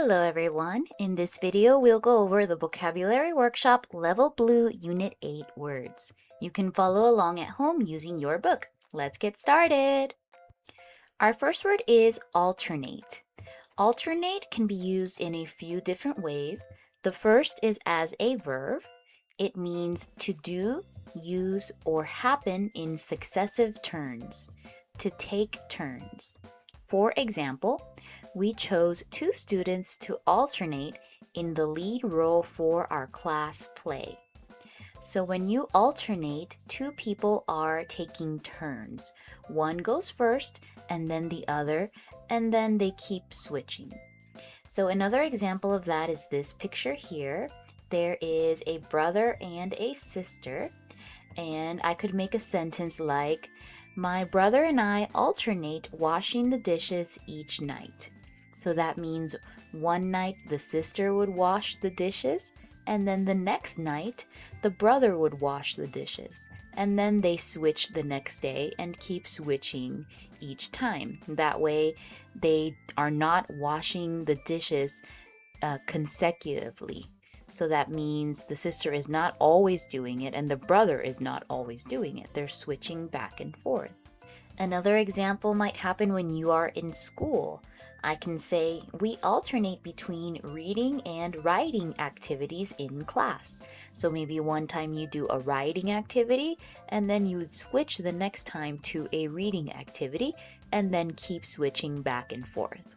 Hello everyone. In this video, we'll go over the Vocabulary Workshop Level Blue Unit 8 words. You can follow along at home using your book. Let's get started. Our first word is alternate. Alternate can be used in a few different ways. The first is as a verb. It means to do, use, or happen in successive turns, to take turns. For example, we chose two students to alternate in the lead role for our class play. So when you alternate, two people are taking turns. One goes first and then the other, and then they keep switching. So another example of that is this picture here. There is a brother and a sister, and I could make a sentence like, my brother and I alternate washing the dishes each night. So that means one night the sister would wash the dishes, and then the next night the brother would wash the dishes. And then they switch the next day and keep switching each time. That way they are not washing the dishes consecutively. So that means the sister is not always doing it and the brother is not always doing it. They're switching back and forth. Another example might happen when you are in school. I can say, we alternate between reading and writing activities in class. So maybe one time you do a writing activity and then you switch the next time to a reading activity and then keep switching back and forth.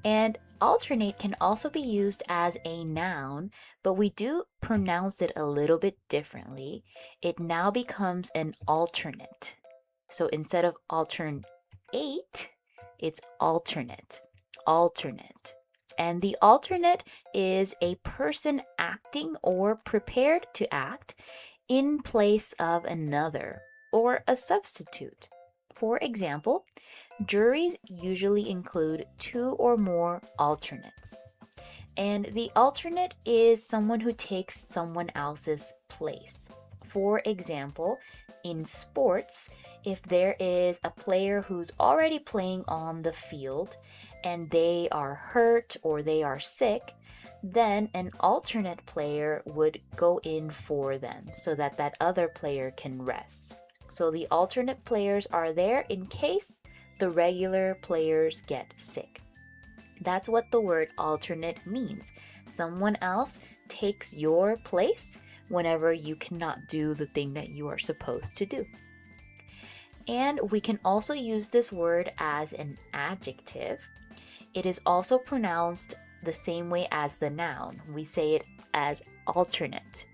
And alternate can also be used as a noun, but we do pronounce it a little bit differently. It now becomes an alternate. So instead of alternate, it's alternate. Alternate. And the alternate is a person acting or prepared to act in place of another, or a substitute. For example, juries usually include two or more alternates. And the alternate is someone who takes someone else's place. For example, in sports, if there is a player who's already playing on the field and they are hurt or they are sick, then an alternate player would go in for them so that that other player can rest. So the alternate players are there in case the regular players get sick. That's what the word alternate means. Someone else takes your place whenever you cannot do the thing that you are supposed to do. And we can also use this word as an adjective. It is also pronounced the same way as the noun. We say it as alternate.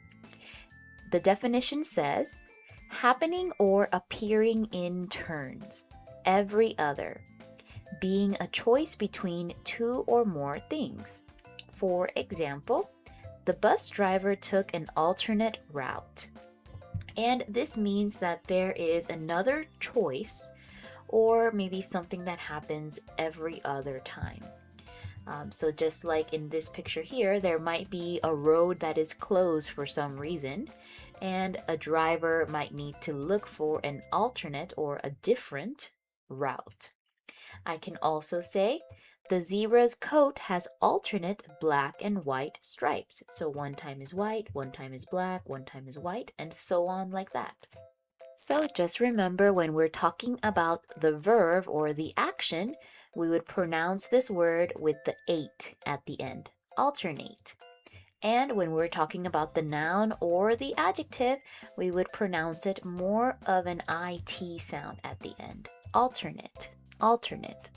The definition says, happening or appearing in turns, every other, being a choice between two or more things. For example, the bus driver took an alternate route. And this means that there is another choice, or maybe something that happens every other time. So just like in this picture here, there might be a road that is closed for some reason, and a driver might need to look for an alternate or a different route. I can also say, the zebra's coat has alternate black and white stripes. So one time is white, one time is black, one time is white, and so on like that. So just remember, when we're talking about the verb or the action, we would pronounce this word with the ate at the end, alternate. And when we're talking about the noun or the adjective, we would pronounce it more of an IT sound at the end, alternate, alternate.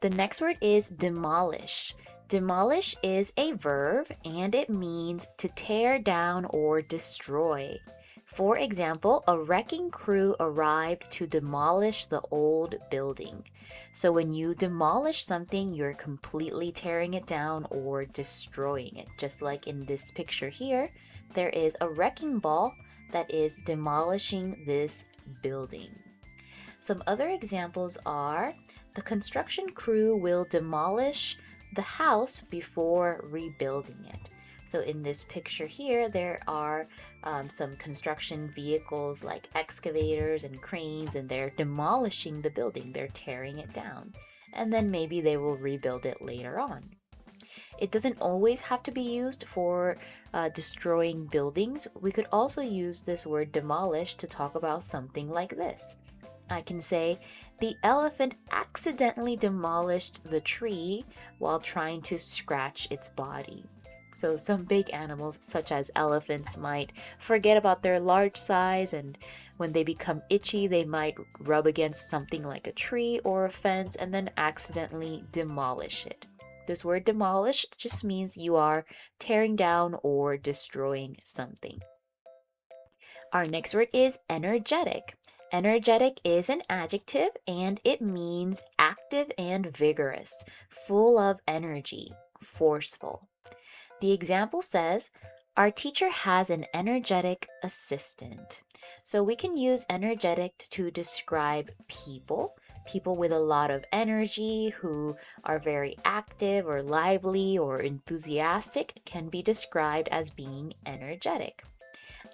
The next word is demolish. Demolish is a verb and it means to tear down or destroy. For example, a wrecking crew arrived to demolish the old building. So when you demolish something, you're completely tearing it down or destroying it. Just like in this picture here, there is a wrecking ball that is demolishing this building. Some other examples are, the construction crew will demolish the house before rebuilding it. So in this picture here, there are some construction vehicles like excavators and cranes, and they're demolishing the building. They're tearing it down. and then maybe they will rebuild it later on. It doesn't always have to be used for destroying buildings. We could also use this word demolish to talk about something like this. I can say, the elephant accidentally demolished the tree while trying to scratch its body. So some big animals, such as elephants, might forget about their large size, and when they become itchy, they might rub against something like a tree or a fence and then accidentally demolish it. This word demolish just means you are tearing down or destroying something. Our next word is energetic. Energetic is an adjective and it means active and vigorous, full of energy, forceful. The example says, our teacher has an energetic assistant. So we can use energetic to describe people with a lot of energy who are very active or lively or enthusiastic can be described as being energetic.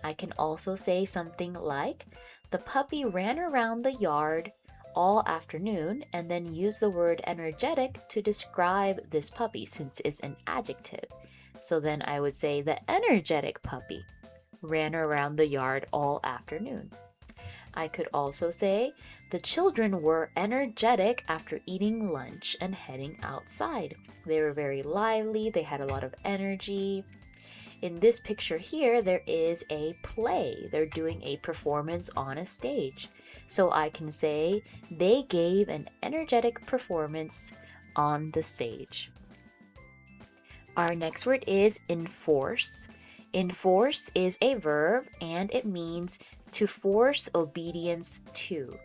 I can also say something like, the puppy ran around the yard all afternoon, and then use the word energetic to describe this puppy since it's an adjective. So then I would say the energetic puppy ran around the yard all afternoon. I could also say the children were energetic after eating lunch and heading outside. They were very lively, they had a lot of energy. In this picture here, there is a play. They're doing a performance on a stage. So I can say they gave an energetic performance on the stage. Our next word is enforce. Enforce is a verb and it means to force obedience to.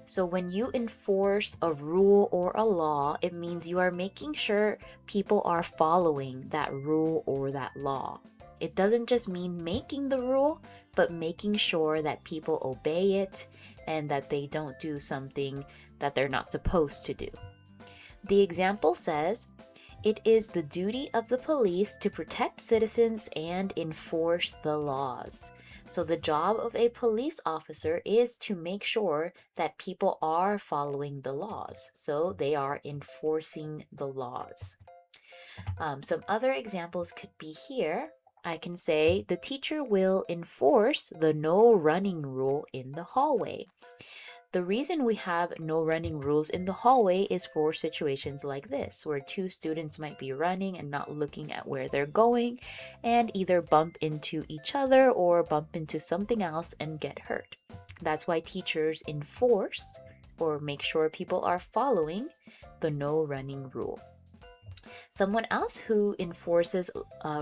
So when you enforce a rule or a law, it means you are making sure people are following that rule or that law. It doesn't just mean making the rule, but making sure that people obey it and that they don't do something that they're not supposed to do. The example says, it is the duty of the police to protect citizens and enforce the laws. So the job of a police officer is to make sure that people are following the laws. So they are enforcing the laws. Some other examples could be here. I can say the teacher will enforce the no running rule in the hallway. The reason we have no running rules in the hallway is for situations like this, where two students might be running and not looking at where they're going and either bump into each other or bump into something else and get hurt. That's why teachers enforce or make sure people are following the no running rule. Someone else who enforces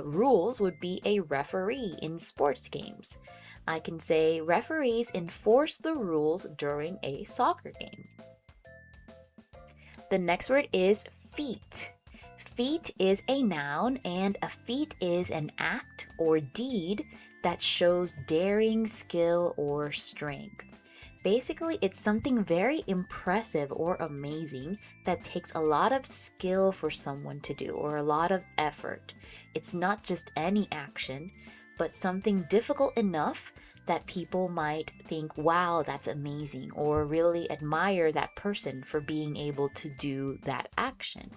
rules would be a referee in sports games. I can say referees enforce the rules during a soccer game. The next word is feat. Feat is a noun and a feat is an act or deed that shows daring, skill, or strength. Basically, it's something very impressive or amazing that takes a lot of skill for someone to do or a lot of effort. It's not just any action, but something difficult enough that people might think, wow, that's amazing, or really admire that person for being able to do that action.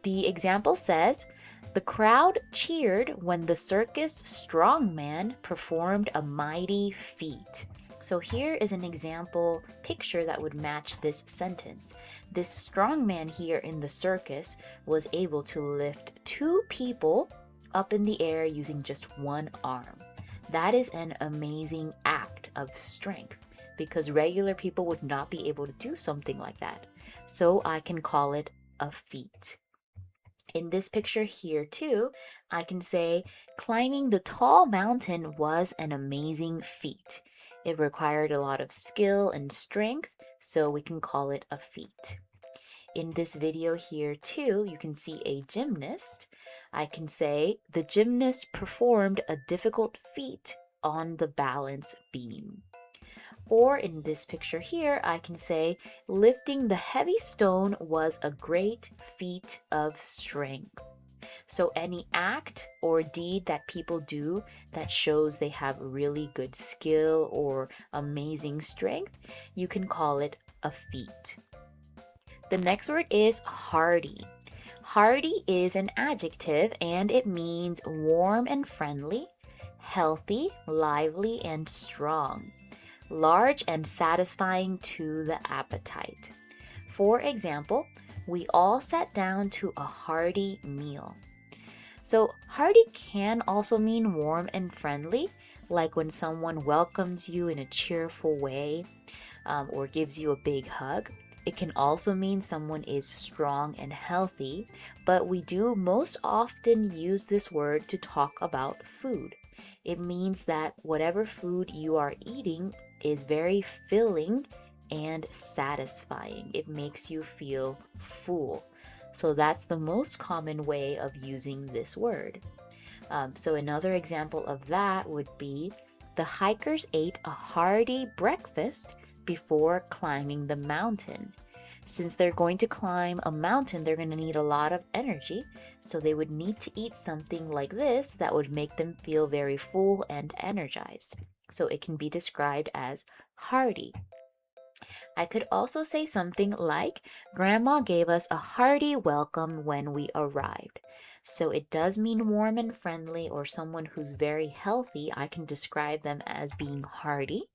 The example says, the crowd cheered when the circus strongman performed a mighty feat. So here is an example picture that would match this sentence. This strongman here in the circus was able to lift 2 people up in the air using just one arm. That is an amazing act of strength because regular people would not be able to do something like that. So I can call it a feat. In this picture here too, I can say climbing the tall mountain was an amazing feat. It required a lot of skill and strength, so we can call it a feat. In this video here too, you can see a gymnast. I can say the gymnast performed a difficult feat on the balance beam. Or in this picture here, I can say lifting the heavy stone was a great feat of strength. So any act or deed that people do that shows they have really good skill or amazing strength, you can call it a feat. The next word is hardy. Hardy is an adjective and it means warm and friendly, healthy, lively, and strong, large and satisfying to the appetite. For example, we all sat down to a hearty meal. So, hearty can also mean warm and friendly, like when someone welcomes you in a cheerful way or gives you a big hug. It can also mean someone is strong and healthy, but we do most often use this word to talk about food. It means that whatever food you are eating is very filling and satisfying. It makes you feel full. So that's the most common way of using this word. So another example of that would be the hikers ate a hearty breakfast before climbing the mountain. Since they're going to climb a mountain, they're going to need a lot of energy, so they would need to eat something like this that would make them feel very full and energized. So it can be described as hearty. I could also say something like, Grandma gave us a hearty welcome when we arrived. So it does mean warm and friendly or someone who's very healthy. I can describe them as being hearty,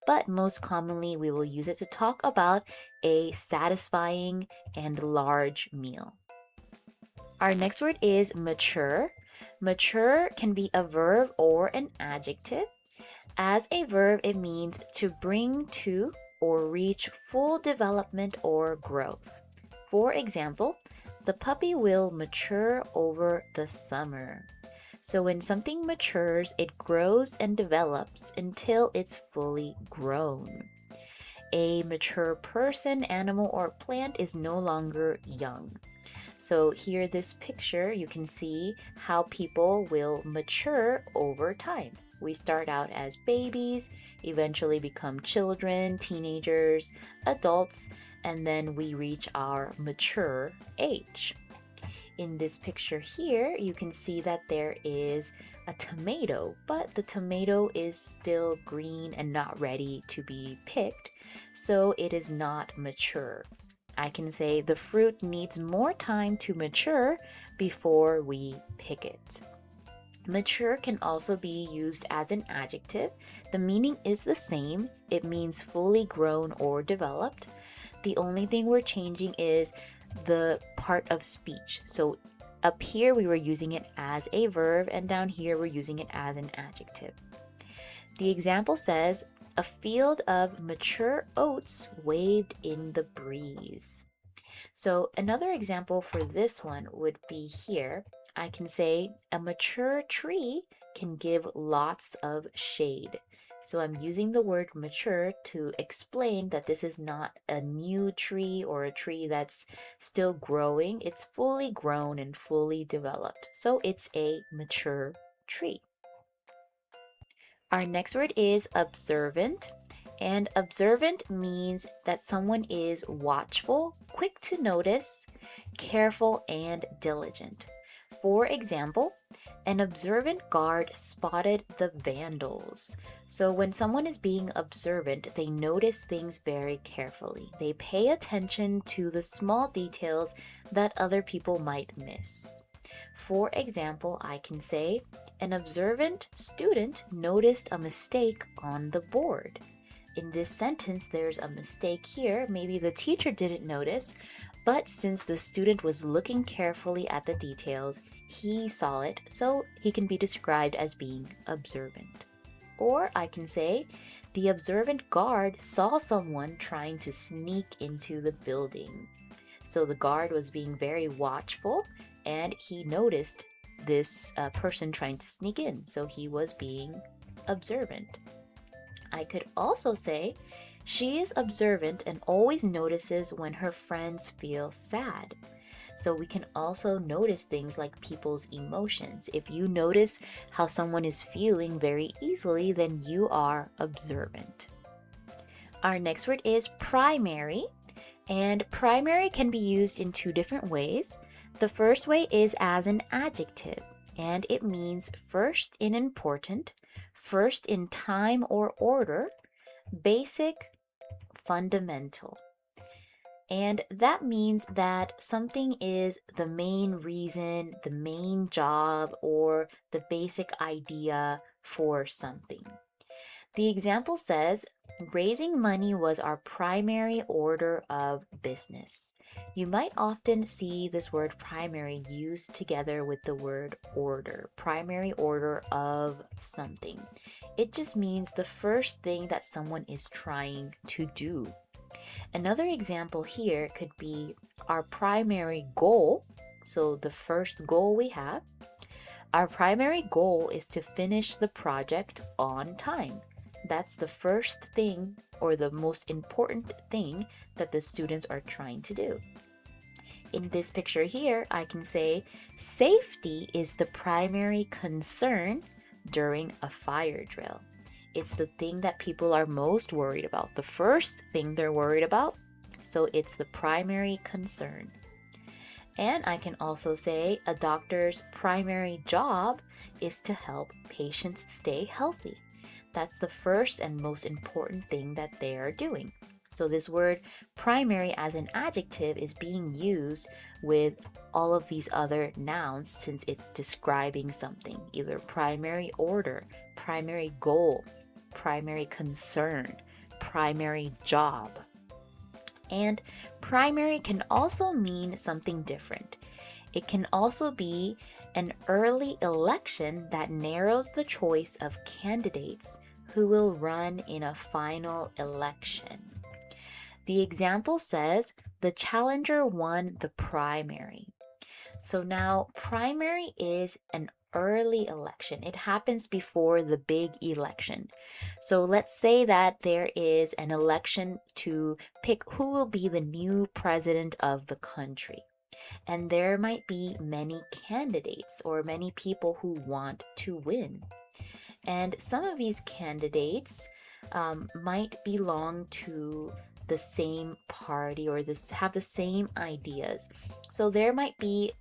but most commonly we will use it to talk about a satisfying and large meal. Our next word is mature. Mature can be a verb or an adjective. As a verb, it means to bring to or reach full development or growth. For example, the puppy will mature over the summer. So when something matures, it grows and develops until it's fully grown. A mature person, animal, or plant is no longer young. So here, this picture, you can see how people will mature over time. We start out as babies, eventually become children, teenagers, adults, and then we reach our mature age. In this picture here, you can see that there is a tomato, but the tomato is still green and not ready to be picked, so it is not mature. I can say the fruit needs more time to mature before we pick it. Mature can also be used as an adjective. The meaning is the same. It means fully grown or developed. The only thing we're changing is the part of speech. So up here we were using it as a verb, and down here we're using it as an adjective. The example says, a field of mature oats waved in the breeze. So another example for this one would be here. I can say a mature tree can give lots of shade. So I'm using the word mature to explain that this is not a new tree or a tree that's still growing. It's fully grown and fully developed. So it's a mature tree. Our next word is observant. And observant means that someone is watchful, quick to notice, careful, and diligent. For example, an observant guard spotted the vandals. So when someone is being observant, they notice things very carefully. They pay attention to the small details that other people might miss. For example, I can say, an observant student noticed a mistake on the board. In this sentence, there's a mistake here. Maybe the teacher didn't notice, but since the student was looking carefully at the details, he saw it, so he can be described as being observant. Or I can say, the observant guard saw someone trying to sneak into the building. So the guard was being very watchful, and he noticed this person trying to sneak in, so he was being observant. I could also say, she is observant and always notices when her friends feel sad. So we can also notice things like people's emotions. If you notice how someone is feeling very easily, then you are observant. Our next word is primary, and primary can be used in two different ways. The first way is as an adjective, and it means first in important, first in time or order, basic, fundamental. And that means that something is the main reason, the main job, or the basic idea for something. The example says, raising money was our primary order of business. You might often see this word primary used together with the word order, primary order of something. It just means the first thing that someone is trying to do. Another example here could be our primary goal. So the first goal we have, our primary goal is to finish the project on time. That's the first thing or the most important thing that the students are trying to do. In this picture here, I can say safety is the primary concern during a fire drill. It's the thing that people are most worried about, the first thing they're worried about. So it's the primary concern. And I can also say a doctor's primary job is to help patients stay healthy. That's the first and most important thing that they are doing. So this word primary as an adjective is being used with all of these other nouns since it's describing something, either primary order, primary goal, primary concern, primary job. And primary can also mean something different. It can also be an early election that narrows the choice of candidates who will run in a final election. The example says the challenger won the primary. So now primary is an early election. It happens before the big election. So let's say that there is an election to pick who will be the new president of the country. And there might be many candidates or many people who want to win. And some of these candidates might belong to the same party or have the same ideas. So there might be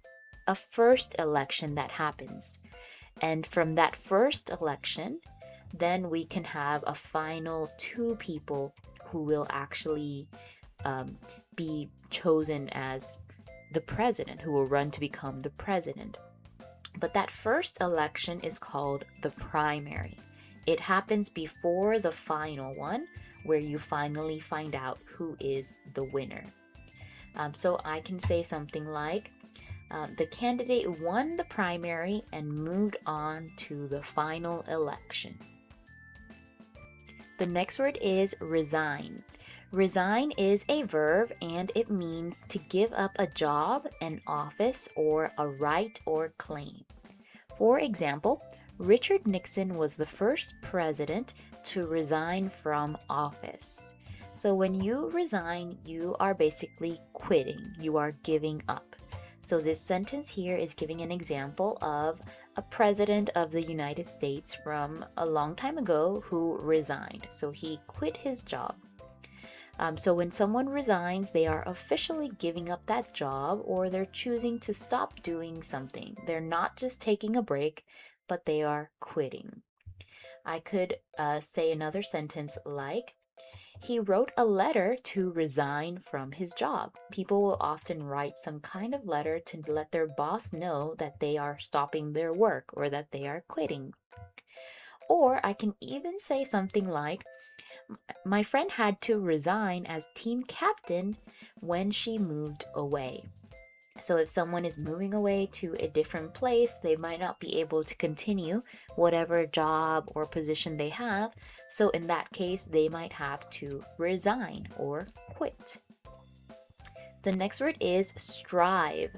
a first election that happens. And from that first election, then we can have a final two people who will actually be chosen as the president, who will run to become the president. But that first election is called the primary. It happens before the final one, where you finally find out who is the winner. So I can say something like, the candidate won the primary and moved on to the final election. The next word is resign. Resign is a verb and it means to give up a job, an office, or a right or claim. For example, Richard Nixon was the first president to resign from office. So when you resign, you are basically quitting. You are giving up. So this sentence here is giving an example of a president of the United States from a long time ago who resigned. So he quit his job. So when someone resigns, they are officially giving up that job or they're choosing to stop doing something. They're not just taking a break, but they are quitting. I could say another sentence like, he wrote a letter to resign from his job. People will often write some kind of letter to let their boss know that they are stopping their work or that they are quitting. Or I can even say something like, my friend had to resign as team captain when she moved away. So if someone is moving away to a different place, they might not be able to continue whatever job or position they have. So in that case, they might have to resign or quit. The next word is strive.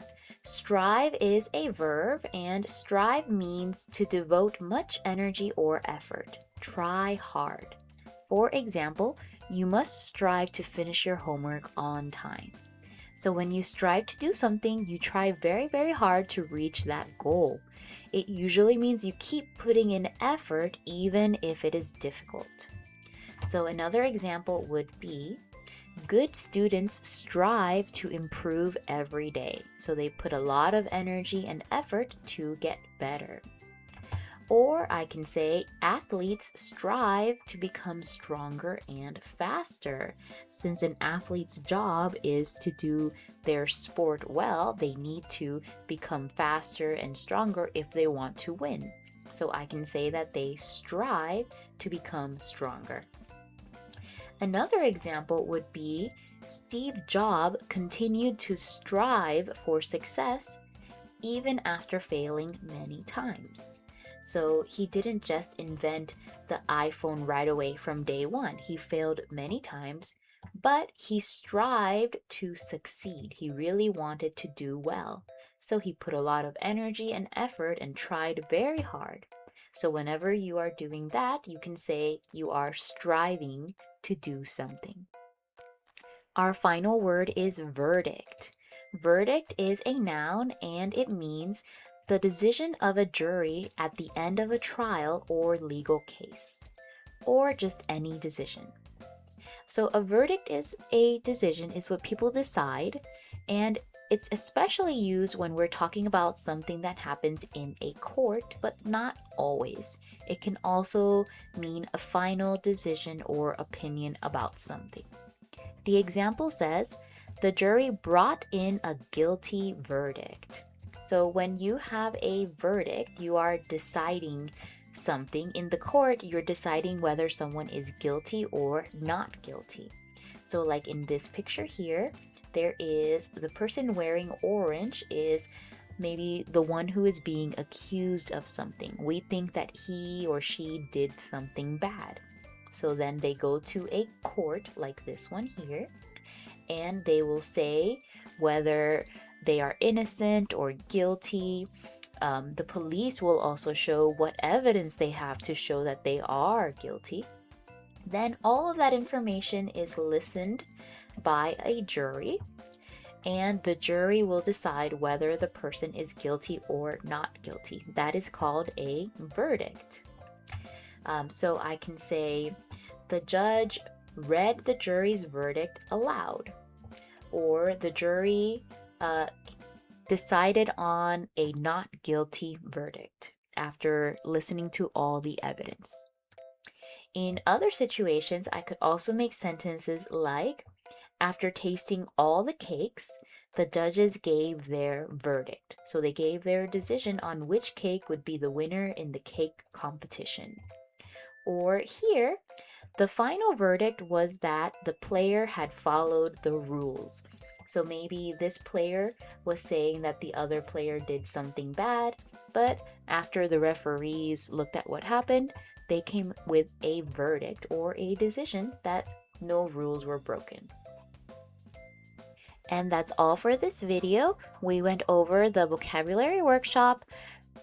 Strive is a verb and strive means to devote much energy or effort. Try hard. For example, you must strive to finish your homework on time. So when you strive to do something, you try very, very hard to reach that goal. It usually means you keep putting in effort even if it is difficult. So another example would be, good students strive to improve every day. So they put a lot of energy and effort to get better. Or I can say athletes strive to become stronger and faster. Since an athlete's job is to do their sport well, they need to become faster and stronger if they want to win. So I can say that they strive to become stronger. Another example would be Steve Jobs continued to strive for success even after failing many times. So he didn't just invent the iPhone right away from day one. He failed many times, but he strived to succeed. He really wanted to do well. So he put a lot of energy and effort and tried very hard. So whenever you are doing that, you can say you are striving to do something. Our final word is verdict. Verdict is a noun and it means the decision of a jury at the end of a trial or legal case, or just any decision. So a verdict is a decision, is what people decide, and it's especially used when we're talking about something that happens in a court, but not always. It can also mean a final decision or opinion about something. The example says, the jury brought in a guilty verdict. So when you have a verdict, you are deciding something. In the court, you're deciding whether someone is guilty or not guilty. So like in this picture here, there is the person wearing orange is maybe the one who is being accused of something. We think that he or she did something bad. So then they go to a court like this one here, and they will say whether they are innocent or guilty. The police will also show what evidence they have to show that they are guilty. Then all of that information is listened by a jury, and the jury will decide whether the person is guilty or not guilty. That is called a verdict. So I can say the judge read the jury's verdict aloud, or the jury decided on a not guilty verdict after listening to all the evidence. In other situations, I could also make sentences like, after tasting all the cakes, the judges gave their verdict. So they gave their decision on which cake would be the winner in the cake competition. Or here, the final verdict was that the player had followed the rules. So maybe this player was saying that the other player did something bad, but after the referees looked at what happened, they came with a verdict or a decision that no rules were broken. And that's all for this video. We went over the vocabulary workshop,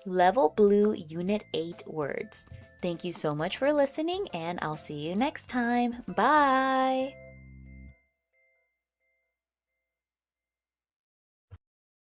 Level Blue Unit 8 words. Thank you so much for listening, and I'll see you next time. Bye!